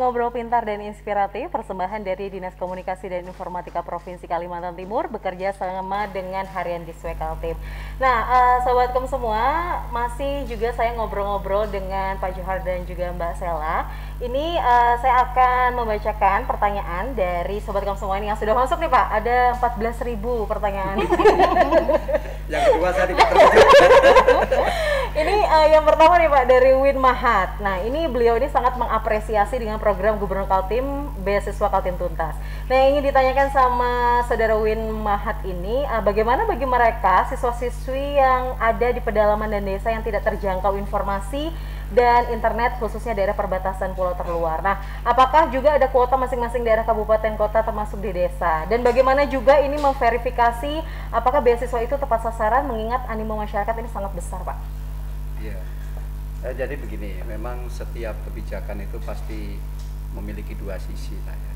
Ngobrol pintar dan inspiratif, persembahan dari Dinas Komunikasi dan Informatika Provinsi Kalimantan Timur bekerja sama dengan Harian Diswe Kaltim. Nah, Sobatkom semua, masih juga saya ngobrol-ngobrol dengan Pak Johar dan juga Mbak Sela. Ini saya akan membacakan pertanyaan dari Sobatkom semua ini yang sudah masuk nih Pak. Ada 14.000 pertanyaan. Yang kedua saya tidak terkejut. Ini yang pertama nih Pak, dari Win Mahat. Nah, ini beliau ini sangat mengapresiasi dengan program Gubernur Kaltim Beasiswa Kaltim Tuntas. Nah, yang ingin ditanyakan sama Saudara Win Mahat ini, bagaimana bagi mereka siswa-siswi yang ada di pedalaman dan desa yang tidak terjangkau informasi dan internet, khususnya daerah perbatasan pulau terluar. Nah, apakah juga ada kuota masing-masing daerah kabupaten kota termasuk di desa? Dan bagaimana juga ini memverifikasi apakah beasiswa itu tepat sasaran mengingat animo masyarakat ini sangat besar, Pak? Iya. Jadi begini, memang setiap kebijakan itu pasti memiliki dua sisi lah ya.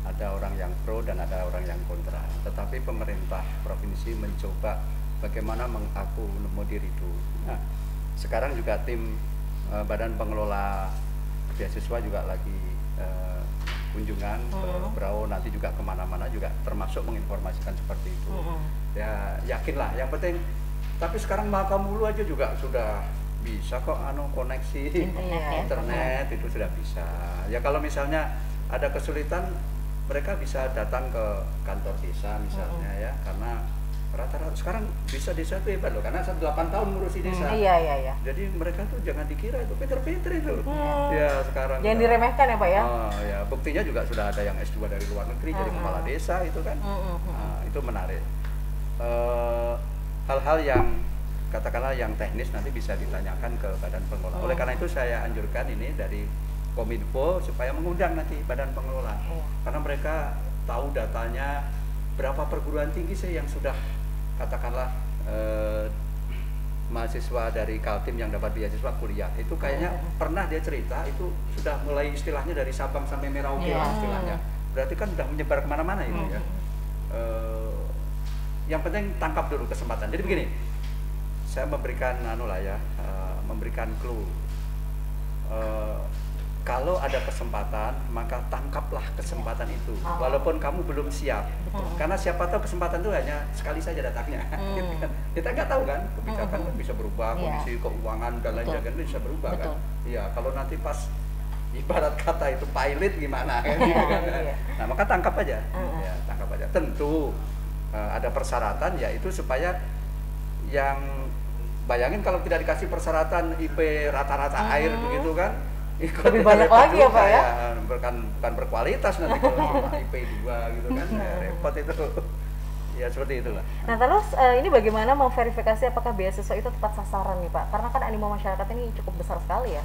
Ada orang yang pro dan ada orang yang kontra. Tetapi pemerintah provinsi mencoba bagaimana mengakomodir itu. Nah, sekarang juga tim Badan Pengelola Beasiswa juga lagi kunjungan ke Berau, nanti juga kemana-mana juga termasuk menginformasikan seperti itu. Ya yakinlah, yang penting. Tapi sekarang Makamulu aja juga sudah bisa kok koneksi internet itu sudah bisa. Ya kalau misalnya ada kesulitan, mereka bisa datang ke kantor desa misalnya ya, karena rata-rata sekarang bisa desa itu hebat loh, karena 8 tahun ngurusi desa. Iya. Jadi mereka tuh jangan dikira itu pinter-pinter itu. Ya sekarang. Jangan diremehkan ya Pak ya. Ya buktinya juga sudah ada yang S2 dari luar negeri jadi kepala desa itu kan. Nah, itu menarik. Hal-hal yang katakanlah yang teknis nanti bisa ditanyakan ke Badan Pengelola. Oleh karena itu saya anjurkan ini dari Kominfo supaya mengundang nanti Badan Pengelola. Karena mereka tahu datanya berapa perguruan tinggi sih yang sudah katakanlah mahasiswa dari Kaltim yang dapat beasiswa kuliah. Itu kayaknya pernah dia cerita itu sudah mulai istilahnya dari Sabang sampai Merauke lah istilahnya. Berarti kan sudah menyebar kemana-mana itu ya. Yang penting tangkap dulu kesempatan. Jadi begini, saya memberikan memberikan clue. Kalau ada kesempatan, maka tangkaplah kesempatan itu, walaupun kamu belum siap. Karena siapa tahu kesempatan itu hanya sekali saja datangnya. Kita nggak tahu kan, kebijakan bisa berubah, kondisi keuangan dan lain sebagainya bisa berubah kan. Iya, kalau nanti pas ibarat kata itu pilot gimana kan? Nah, maka tangkap aja. Ya, tangkap aja. Tentu ada persyaratan, yaitu supaya yang bayangin kalau tidak dikasih persyaratan IP rata-rata air begitu kan, lebih banyak lagi ya Pak ya? Bukan berkualitas nanti kalau IP 2 gitu kan, ya repot itu. Ya seperti itulah. Nah terus ini bagaimana memverifikasi apakah beasiswa itu tepat sasaran nih Pak? Karena kan animo masyarakat ini cukup besar sekali ya.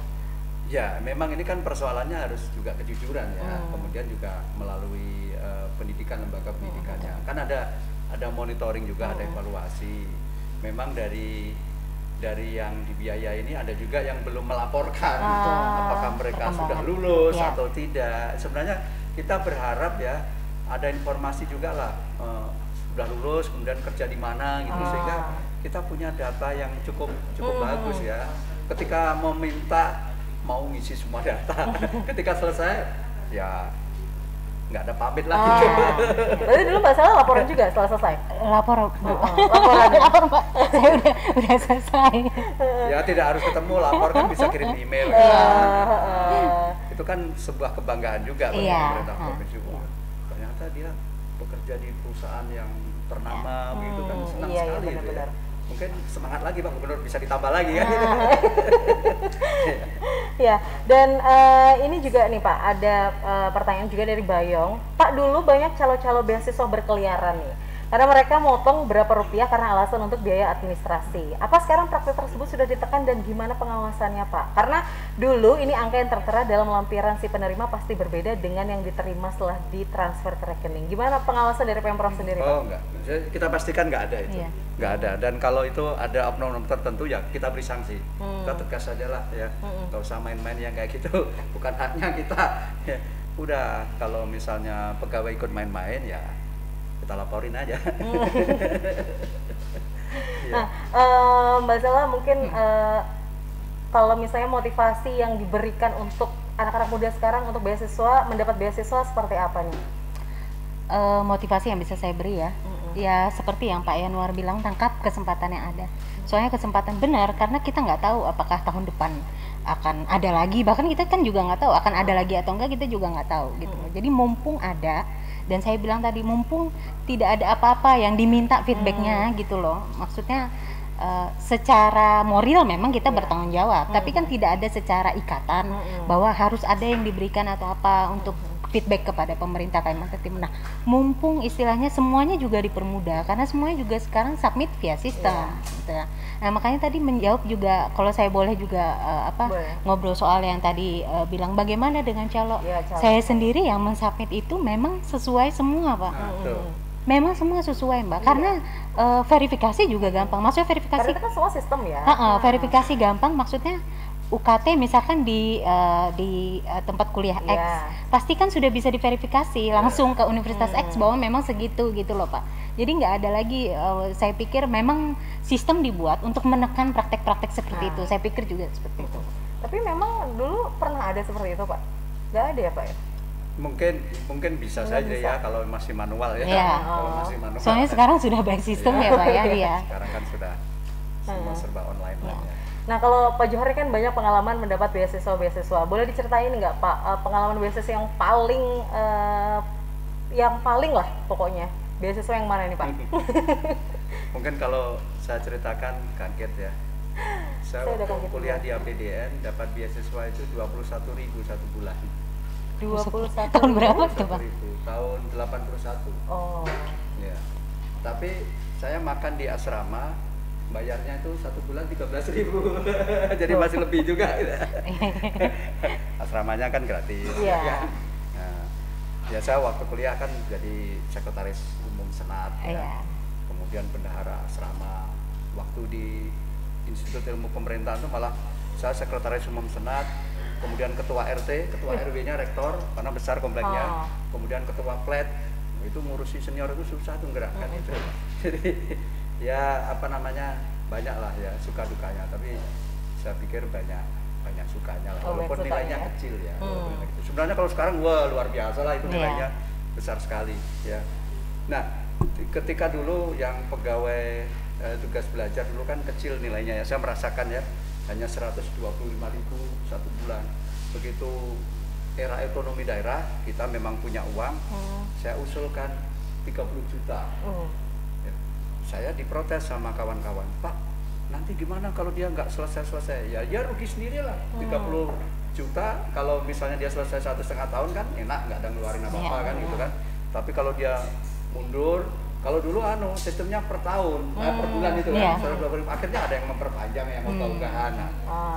Ya memang ini kan persoalannya harus juga kejujuran ya, kemudian juga melalui pendidikan, lembaga pendidikannya. Kan ada monitoring juga, ada evaluasi. Memang dari yang dibiayai ini ada juga yang belum melaporkan apakah mereka sudah lulus atau tidak. Sebenarnya kita berharap ya ada informasi juga lah, sudah lulus kemudian kerja di mana gitu, sehingga kita punya data yang cukup bagus ya. Ketika meminta mau ngisi semua data, ketika selesai ya nggak ada pamit lagi. Berarti dulu Mbak Sela laporan juga setelah selesai? Lapor Mbak, saya udah selesai. Ya tidak harus ketemu, lapor kan bisa kirim email kan. Itu kan sebuah kebanggaan juga bagi pemerintah provinsi. Ternyata dia bekerja di perusahaan yang ternama begitu kan, senang sekali itu ya. Mungkin semangat lagi Pak Gubernur, bisa ditambah lagi kan. Ya, dan ini juga nih Pak, ada pertanyaan juga dari Bayong. Pak, dulu banyak calo-calo beasiswa berkeliaran nih, karena mereka motong berapa rupiah karena alasan untuk biaya administrasi. Apa sekarang praktik tersebut sudah ditekan dan gimana pengawasannya Pak? Karena dulu ini angka yang tertera dalam lampiran si penerima pasti berbeda dengan yang diterima setelah ditransfer ke rekening. Gimana pengawasan dari Pemprov sendiri Pak? Oh enggak, kita pastikan nggak ada itu. Nggak ada, dan kalau itu ada oknum tertentu ya kita beri sanksi. Kita tegas saja lah ya, nggak usah main-main yang kayak gitu, bukan haknya kita ya. Udah, kalau misalnya pegawai ikut main-main ya kita laporin aja. Nah, Mbak Sela mungkin kalau misalnya motivasi yang diberikan untuk anak-anak muda sekarang untuk beasiswa, mendapat beasiswa seperti apa nih? Motivasi yang bisa saya beri ya, ya seperti yang Pak Yanuar bilang, tangkap kesempatan yang ada. Soalnya kesempatan benar, karena kita nggak tahu apakah tahun depan akan ada lagi, bahkan kita kan juga nggak tahu akan ada lagi atau enggak, kita juga nggak tahu gitu. Jadi mumpung ada, dan saya bilang tadi mumpung tidak ada apa-apa yang diminta feedbacknya gitu loh, maksudnya secara moral memang kita bertanggung jawab, tapi kan tidak ada secara ikatan bahwa harus ada yang diberikan atau apa untuk feedback kepada pemerintah Kalimantan Timur. Nah, mumpung istilahnya semuanya juga dipermudah karena semuanya juga sekarang submit via sistem gitu ya. Nah, makanya tadi menjawab juga, kalau saya boleh juga ngobrol soal yang tadi bilang bagaimana dengan calo. Saya sendiri yang mensubmit itu memang sesuai semua, Pak. Memang semua sesuai, Mbak. Karena verifikasi juga gampang. Maksudnya verifikasi Karena itu kan semua sistem ya. Verifikasi gampang, maksudnya UKT misalkan di tempat kuliah X, pasti kan sudah bisa diverifikasi langsung ke Universitas X bahwa memang segitu gitu loh Pak. Jadi nggak ada lagi, saya pikir memang sistem dibuat untuk menekan praktek-praktek seperti itu. Saya pikir juga seperti itu. Tapi memang dulu pernah ada seperti itu Pak? Nggak ada ya Pak ya? Mungkin bisa saja ya kalau masih manual ya. Kalau masih manual. Soalnya sekarang sudah baik sistem ya Pak ya. Sekarang kan sudah semua serba online ya. Nah, kalau Pak Johari kan banyak pengalaman mendapat beasiswa. Boleh diceritain nggak Pak pengalaman beasiswa yang paling lah pokoknya. Beasiswa yang mana nih Pak? Mungkin kalau saya ceritakan kaget ya. Saya waktu kuliah di APDN dapat beasiswa itu 21.000 satu bulan. 21 tahun berapa tuh Pak? Tahun 81. Oh. Ya. Tapi saya makan di asrama, bayarnya itu satu bulan 13.000. Jadi masih lebih juga. Asramanya kan gratis. Iya. Nah, biasa waktu kuliah kan jadi sekretaris umum senat. Ya. Kemudian bendahara asrama. Waktu di Institut Ilmu Pemerintahan itu malah saya sekretaris umum senat. Kemudian ketua RT, ketua RW-nya rektor karena besar kompleknya. Kemudian ketua plat, itu ngurusi senior itu susah tuh gerakkan itu. Jadi ya banyak lah ya suka dukanya, tapi saya pikir banyak sukanya lah, walaupun nilainya kecil ya. Sebenarnya kalau sekarang luar biasa lah itu nilainya besar sekali ya. Nah, ketika dulu yang pegawai tugas belajar dulu kan kecil nilainya ya, saya merasakan ya hanya 125.000 satu bulan. Begitu era ekonomi daerah, kita memang punya uang, saya usulkan 30 juta. Ya, saya diprotes sama kawan-kawan, Pak, nanti gimana kalau dia nggak selesai? Ya rugi sendiri lah. 30 juta, kalau misalnya dia selesai 1,5 tahun kan enak, nggak ada ngeluarin apa-apa kan gitu kan. Tapi kalau dia mundur, kalau dulu sistemnya per tahun, per bulan itu kan, akhirnya ada yang memperpanjang, yang ogah-ogahan.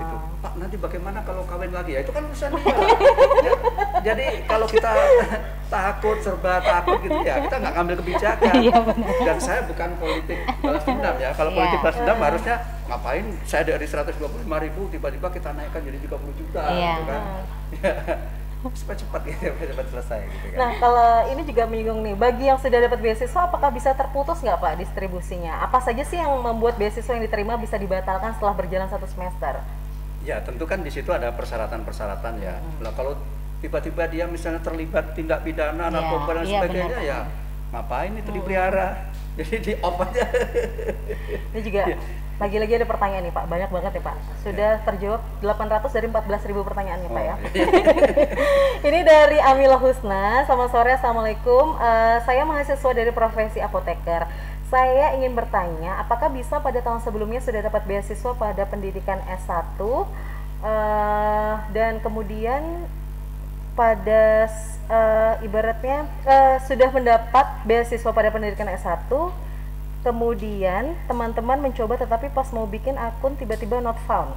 Itu, Pak, nanti bagaimana kalau kawin lagi? Ya itu kan urusan dia. Ya, jadi kalau kita serba takut gitu ya, kita nggak ngambil kebijakan. Dan saya bukan politik balas dendam ya. Kalau politik balas dendam harusnya ngapain saya dari 125.000 tiba-tiba kita naikkan jadi 30 juta, gitu kan? Cepat-cepat gitu, cepat selesai gitu kan. Nah, kalau ini juga menyinggung nih, bagi yang sudah dapat beasiswa apakah bisa terputus nggak Pak distribusinya? Apa saja sih yang membuat beasiswa yang diterima bisa dibatalkan setelah berjalan 1 semester? Ya, tentu kan di situ ada persyaratan-persyaratan ya. Nah, kalau tiba-tiba dia misalnya terlibat tindak pidana, narkoba dan sebagainya, ya ngapain itu dipelihara? Jadi di off aja. Ini juga lagi-lagi ada pertanyaan nih Pak, banyak banget ya Pak. Sudah terjawab 800 dari 14.000 pertanyaan nih Pak ya. Ini dari Amila Husna, selamat sore, Assalamualaikum. Saya mahasiswa dari profesi apoteker. Saya ingin bertanya, apakah bisa pada tahun sebelumnya sudah dapat beasiswa pada pendidikan S1 dan kemudian pada ibaratnya sudah mendapat beasiswa pada pendidikan S1, kemudian teman-teman mencoba tetapi pas mau bikin akun tiba-tiba not found.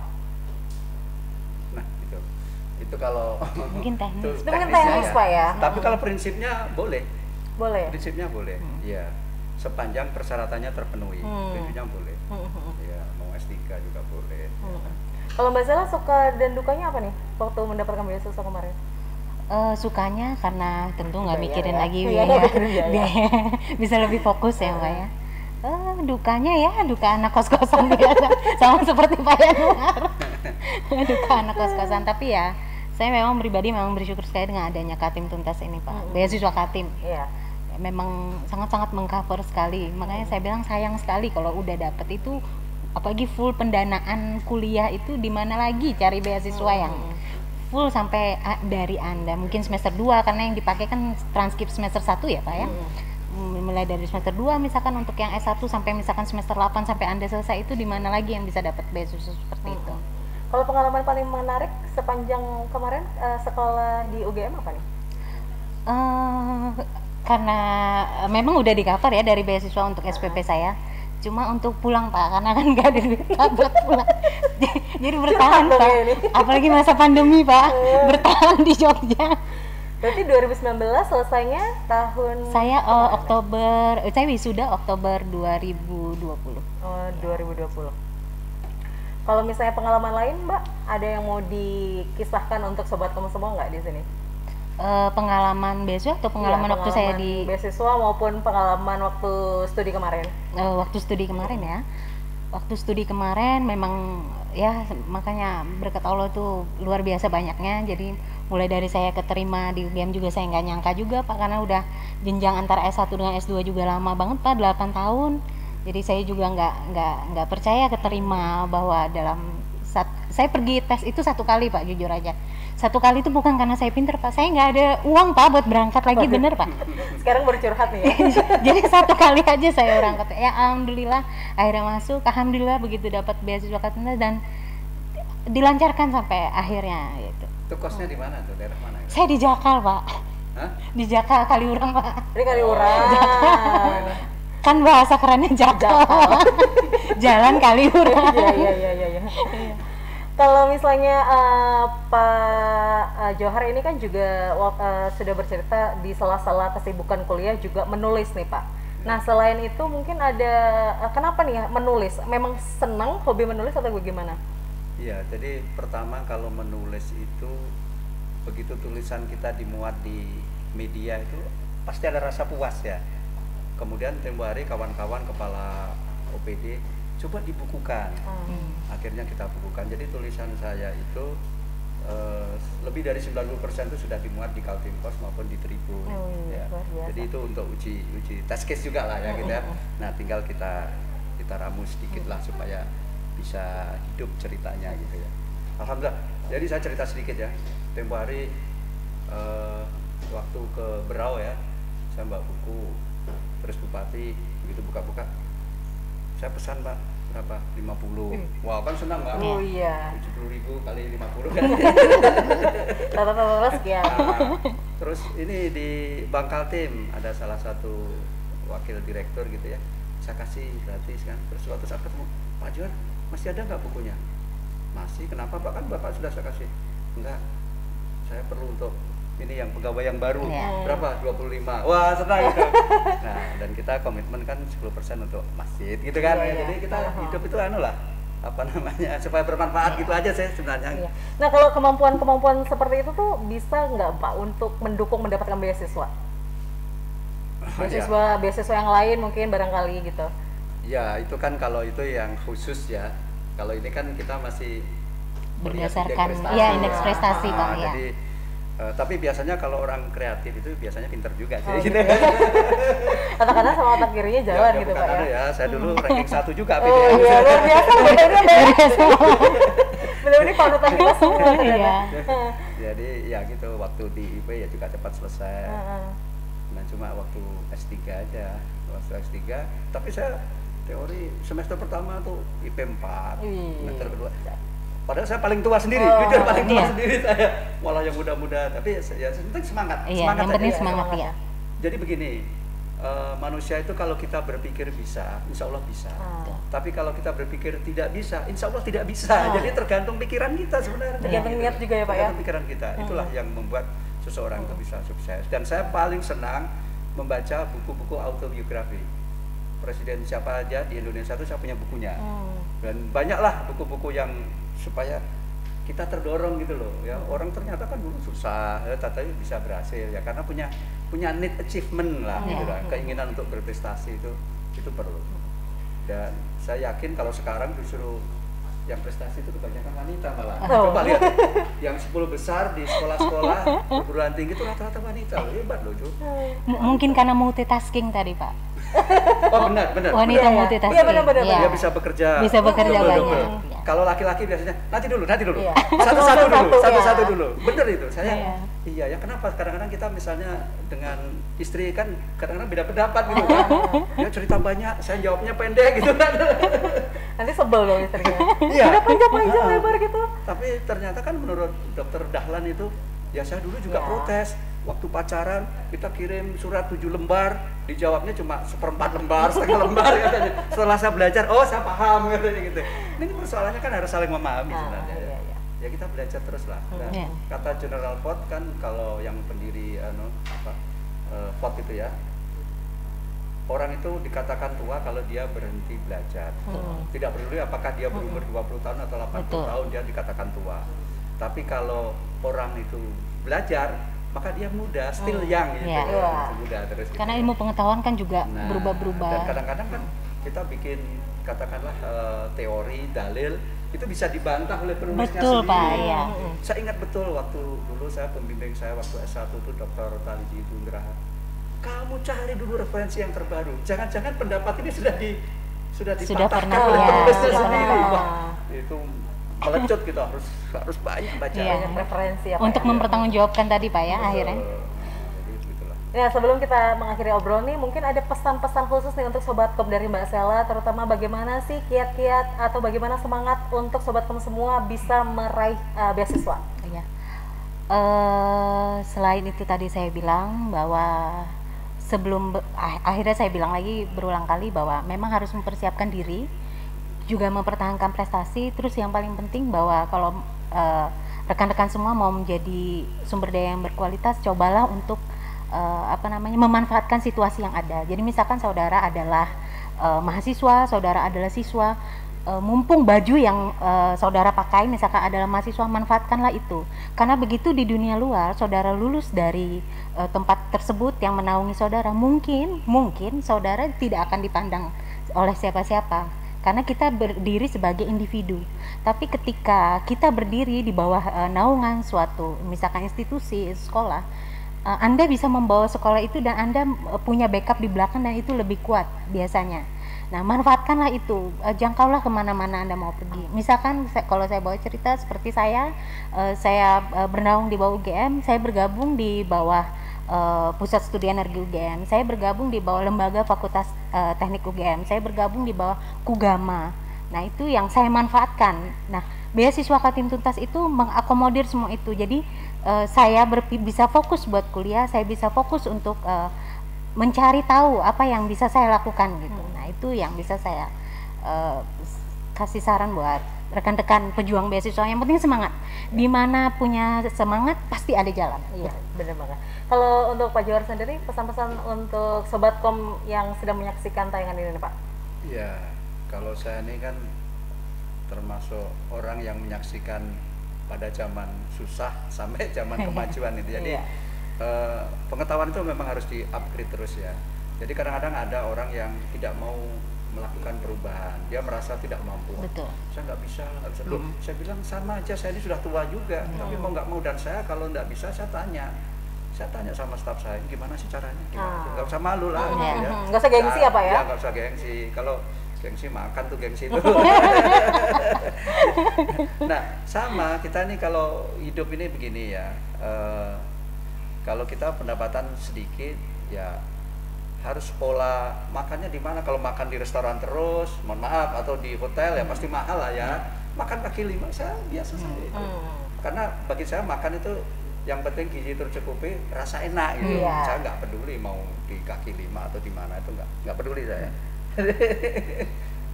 Nah, itu kalau mungkin teknis. Itu mungkin teknis Pak ya. Tapi kalau prinsipnya boleh. Boleh. Prinsipnya boleh. Iya. Sepanjang persyaratannya terpenuhi. Prinsipnya boleh. Iya, mau S3 juga boleh. Kalau Mbak Zela suka dan dukanya apa nih waktu mendapatkan beasiswa kemarin? Sukanya karena tentu nggak mikirin lagi biaya. Bisa lebih fokus ya Mbak ya. Dukanya ya duka anak kos-kosan biasa, sama seperti Pak Yanuar. duka anak kos-kosan. Tapi ya saya memang pribadi memang bersyukur sekali dengan adanya Kaltim Tuntas ini Pak, beasiswa Kaltim. Iya. Memang sangat-sangat mengcover sekali, makanya saya bilang sayang sekali kalau udah dapet itu, apalagi full pendanaan kuliah itu di mana lagi cari beasiswa yang full sampai dari Anda mungkin semester 2 karena yang dipakai kan transkrip semester 1 ya Pak ya. Mulai dari semester 2 misalkan untuk yang S1 sampai misalkan semester 8 sampai Anda selesai, itu di mana lagi yang bisa dapat beasiswa seperti itu. Kalau pengalaman paling menarik sepanjang kemarin sekolah di UGM apa nih? Karena memang udah di cover ya dari beasiswa untuk SPP saya. Cuma untuk pulang Pak, karena kan nggak ada duit Pak buat pulang. Jadi bertahan Pak, apalagi masa pandemi Pak, bertahan di Jogja. Berarti 2019 selesainya tahun Saya Oktober, saya wisuda Oktober 2020. Oh, 2020. Kalau misalnya pengalaman lain Mbak, ada yang mau dikisahkan untuk sobat kamu semua nggak di sini? Pengalaman beasiswa atau pengalaman waktu saya di beasiswa maupun pengalaman waktu studi kemarin? Waktu studi kemarin ya. Waktu studi kemarin memang ya makanya berkat Allah tuh luar biasa banyaknya. Jadi mulai dari saya keterima di UGM juga saya nggak nyangka juga Pak, karena udah jenjang antara S1 dengan S2 juga lama banget Pak, 8 tahun. Jadi saya juga nggak percaya keterima bahwa saya pergi tes itu 1 kali Pak, jujur aja. 1 kali itu bukan karena saya pinter Pak, saya nggak ada uang Pak buat berangkat lagi, bener Pak. Sekarang baru curhat nih ya. Jadi 1 kali aja saya berangkat, ya alhamdulillah akhirnya masuk, alhamdulillah begitu dapat beasiswa Kaltim dan dilancarkan sampai akhirnya gitu. Itu kosnya di mana tuh, daerah mana? Saya di Jakal Pak. Hah? Di Jakal Kaliurang Pak. Ini Kaliurang. Kan bahasa kerennya Jakal. Jalan Kaliurang. Iya. Kalau misalnya Pak Johar ini kan juga sudah bercerita di sela-sela kesibukan kuliah juga menulis nih Pak. Nah selain itu mungkin ada kenapa nih ya menulis? Memang senang hobi menulis atau bagaimana? Iya, jadi pertama kalau menulis itu begitu tulisan kita dimuat di media itu pasti ada rasa puas ya. Kemudian tempo hari kawan-kawan kepala OPD coba dibukukan. Akhirnya kita bukukan. Jadi tulisan saya itu lebih dari 90% itu sudah dimuat di Kaltim Pos maupun di Tribun. Ya. Jadi itu untuk uji test case juga lah ya gitu ya. Nah, tinggal kita ramu sedikit lah supaya bisa hidup ceritanya gitu ya. Alhamdulillah. Jadi saya cerita sedikit ya. Tempo hari waktu ke Berau ya, saya bawa buku, terus Bupati begitu buka-buka, saya pesan Pak berapa? 50. Wah kan senang Pak. Oh iya. 70.000 kali 50 kan. Tata sekian. Nah, terus ini di Bank Kaltim ada salah satu wakil direktur gitu ya. Saya kasih gratis kan. Terus suatu saat ketemu, Pak Johar, masih ada nggak bukunya? Masih. Kenapa Pak? Kan Bapak sudah saya kasih. Enggak. Saya perlu untuk ini yang pegawai yang baru. Berapa? 25. Wah, senang gitu. Nah, dan kita komitmen kan 10% untuk masjid gitu kan. Jadi kita hidup itu lah apa namanya supaya bermanfaat gitu aja sih sebenarnya. Nah, kalau kemampuan beasiswa itu tuh bisa nggak Pak untuk mendukung mendapatkan beasiswa? Beasiswa yang lain mungkin barangkali gitu. Ya, itu kan kalau itu yang khusus ya. Kalau ini kan kita masih berdasarkan indeks prestasi Pak ya. Jadi tapi biasanya kalau orang kreatif itu biasanya pinter juga sih gitu. Katakanlah sama otak kirinya jalan gitu Pak ya. Ya, saya dulu ranking 1 juga Oh iya, luar biasa. Benar ini panutan kita semua ternyata. Jadi ya gitu, waktu di IP ya juga cepat selesai. Nah, cuma waktu S3 aja. Waktu S3, tapi saya teori semester pertama tuh IP 4, semester kedua. Padahal saya paling tua sendiri, jujur paling tua sendiri saya, malah yang muda-muda. Tapi ya penting semangat, semangat yang penting semangat ya. Jadi begini, manusia itu kalau kita berpikir bisa, insya Allah bisa. Tapi kalau kita berpikir tidak bisa, insya Allah tidak bisa. Jadi tergantung pikiran kita sebenarnya. Tergantung niat juga ya Pak ya. Tergantung pikiran kita, itulah yang membuat seseorang itu bisa sukses. Dan saya paling senang membaca buku-buku autobiografi. Presiden siapa aja di Indonesia itu saya punya bukunya. Dan banyaklah buku-buku yang supaya kita terdorong gitu loh ya, orang ternyata kan dulu susah ya, tapi bisa berhasil ya karena punya need achievement lah gitu lah, keinginan untuk berprestasi itu perlu. Dan saya yakin kalau sekarang disuruh yang prestasi itu kebanyakan wanita malah. Oh. Coba lihat yang 10 besar di sekolah-sekolah perguruan tinggi itu rata-rata wanita. Hebat loh, Ju. Mungkin karena multitasking tadi, Pak. Oh benar. Wanita Iya, multitasking. iya, benar. Iya. Dia bisa bekerja. Bisa bekerja double. banyak. Iya. Kalau laki-laki biasanya nanti dulu. Iya. Satu-satu Iya. dulu. Bener itu. Saya Iya. iya ya kenapa? Kadang-kadang kita misalnya dengan istri kan kadang-kadang beda pendapat gitu kan. Dia cerita banyak, saya jawabnya pendek gitu kan. Nanti sebel dong istrinya. Iya. Udah panjang lebar gitu. Tapi ternyata kan menurut dokter Dahlan itu, ya saya dulu juga Ya. protes. Waktu pacaran kita kirim surat 7 lembar, dijawabnya cuma 1/4 lembar, setengah lembar katanya. Setelah saya belajar, oh saya paham katanya gitu. Ini persoalannya kan harus saling memahami sebenarnya. Iya. Ya kita belajar terus lah. Nah, Iya. kata General Ford kan kalau yang pendiri Ford itu ya, orang itu dikatakan tua kalau dia berhenti belajar. Tidak peduli apakah dia berumur 20 tahun atau 80 Betul. tahun, dia dikatakan tua. Tapi kalau orang itu belajar, maka dia muda, still young gitu. Iya. Masih muda terus gitu. Karena ilmu pengetahuan kan juga Nah, berubah-berubah. Dan kadang-kadang kan kita bikin katakanlah teori, dalil itu bisa dibantah oleh penulisnya Betul, sendiri. Pak, iya. Saya ingat betul waktu dulu saya pembimbing saya waktu S1 itu Dr. Taliji Nugraha. Kamu cari dulu referensi yang terbaru. Jangan-jangan pendapat ini sudah dipatahkan pernah, oleh ya, penulisnya sudah sendiri. pernah. Wah, itu melecut gitu, harus banyak baca. Iya. Banyak referensi ya, Pak, Untuk ya. mempertanggungjawabkan tadi, Pak ya, akhirnya. Jadi begitulah. Ya, sebelum kita mengakhiri obrolan nih, mungkin ada pesan-pesan khusus nih untuk Sobatkom dari Mbak Sela, terutama bagaimana sih kiat-kiat atau bagaimana semangat untuk Sobatkom semua bisa meraih beasiswa. Iya. Selain itu tadi saya bilang bahwa akhirnya saya bilang lagi berulang kali bahwa memang harus mempersiapkan diri, juga mempertahankan prestasi. Terus yang paling penting bahwa kalau rekan-rekan semua mau menjadi sumber daya yang berkualitas, cobalah untuk memanfaatkan situasi yang ada. Jadi misalkan saudara adalah mahasiswa, saudara adalah siswa, mumpung baju yang saudara pakai misalkan adalah mahasiswa, manfaatkanlah itu. Karena begitu di dunia luar saudara lulus dari tempat tersebut yang menaungi saudara, mungkin saudara tidak akan dipandang oleh siapa-siapa karena kita berdiri sebagai individu. Tapi ketika kita berdiri di bawah naungan suatu misalkan institusi, sekolah, Anda bisa membawa sekolah itu dan Anda punya backup di belakang dan itu lebih kuat biasanya. Nah, manfaatkanlah itu, jangkaulah kemana-mana Anda mau pergi. Misalkan kalau saya bawa cerita seperti saya bernaung di bawah UGM, saya bergabung di bawah Pusat Studi Energi UGM, saya bergabung di bawah Lembaga Fakultas Teknik UGM, saya bergabung di bawah Kugama. Nah, itu yang saya manfaatkan. Nah, beasiswa Kaltim Tuntas itu mengakomodir semua itu. Jadi saya bisa fokus buat kuliah, saya bisa fokus untuk mencari tahu apa yang bisa saya lakukan gitu. Nah, itu yang bisa saya kasih saran buat rekan-rekan pejuang beasiswa. Yang penting semangat. Di mana punya semangat pasti ada jalan. Iya, benar banget. Kalau untuk Pak Johar sendiri, pesan-pesan untuk Sobatkom yang sedang menyaksikan tayangan ini nih, Pak? Iya, kalau saya ini kan termasuk orang yang menyaksikan pada zaman susah sampai zaman kemajuan itu. Jadi Iya. pengetahuan itu memang harus di-upgrade terus ya. Jadi kadang-kadang ada orang yang tidak mau melakukan perubahan, dia merasa tidak mampu. Betul. Saya nggak bisa. Loh, saya bilang sama aja, saya ini sudah tua juga, tapi mau nggak mau. Dan saya kalau nggak bisa, saya tanya sama staf saya, gimana sih caranya? Gimana? Nggak usah malu lah. Gitu ya. Nggak usah gengsi ya, Pak ya? Nggak usah gengsi. Kalau gengsi makan tuh gengsi itu. Nah, sama kita nih kalau hidup ini begini ya. Kalau kita pendapatan sedikit, ya harus pola makannya di mana. Kalau makan di restoran terus, mohon maaf, atau di hotel ya pasti mahal lah ya. Makan kaki lima saya biasa saja itu. Karena bagi saya makan itu yang penting gizi tercukupi, rasa enak gitu. Iya. Saya nggak peduli mau di kaki lima atau di mana, itu nggak peduli saya.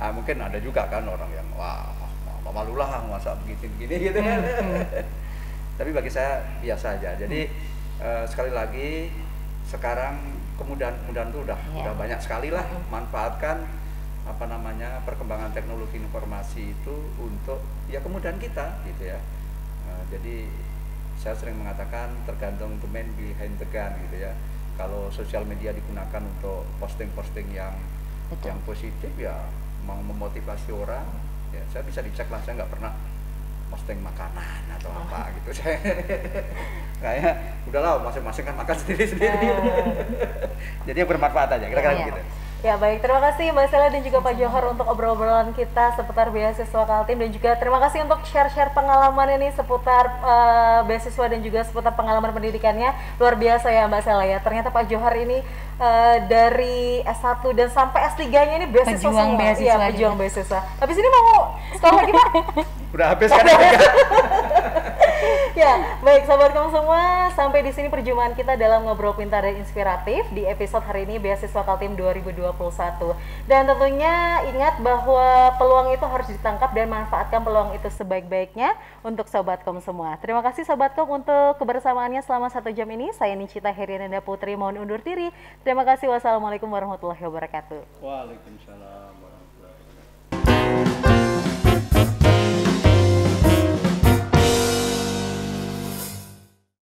Nah, mungkin ada juga kan orang yang wah malulah masa begini gitu kan. Tapi bagi saya biasa aja. Jadi sekali lagi sekarang kemudahan itu udah banyak sekali lah. Manfaatkan perkembangan teknologi informasi itu untuk ya kemudahan kita gitu ya. Jadi saya sering mengatakan tergantung the man behind the gun gitu ya. Kalau sosial media digunakan untuk posting-posting yang positif ya, mau memotivasi orang, ya. Saya bisa dicek lah, saya nggak pernah posting makanan atau apa gitu. Saya kayak udahlah masing-masing kan makan sendiri-sendiri. Jadi yang bermanfaat aja kira-kira begitu. Ya baik, terima kasih Mbak Stella dan juga Pak Johar untuk obrolan kita seputar beasiswa Kaltim, dan juga terima kasih untuk share-share pengalaman ini seputar beasiswa dan juga seputar pengalaman pendidikannya. Luar biasa ya Mbak Stella ya, ternyata Pak Johar ini dari S1 dan sampai S3-nya ini beasiswa pejuang semua. beasiswa Iya, pejuang beasiswa. Habis ini mau sekolah lagi Pak? Udah habis kan? Ya, baik sahabat kamu semua, sampai di sini perjumpaan kita dalam Ngobrol Pintar dan Inspiratif di episode hari ini Beasiswa Kaltim 2021. Dan tentunya ingat bahwa peluang itu harus ditangkap dan manfaatkan peluang itu sebaik-baiknya untuk sahabat kamu semua. Terima kasih sahabat kamu untuk kebersamaannya selama 1 jam ini. Saya Nicita Heriananda Putri mohon undur diri. Terima kasih. Wassalamualaikum warahmatullahi wabarakatuh. Waalaikumsalam.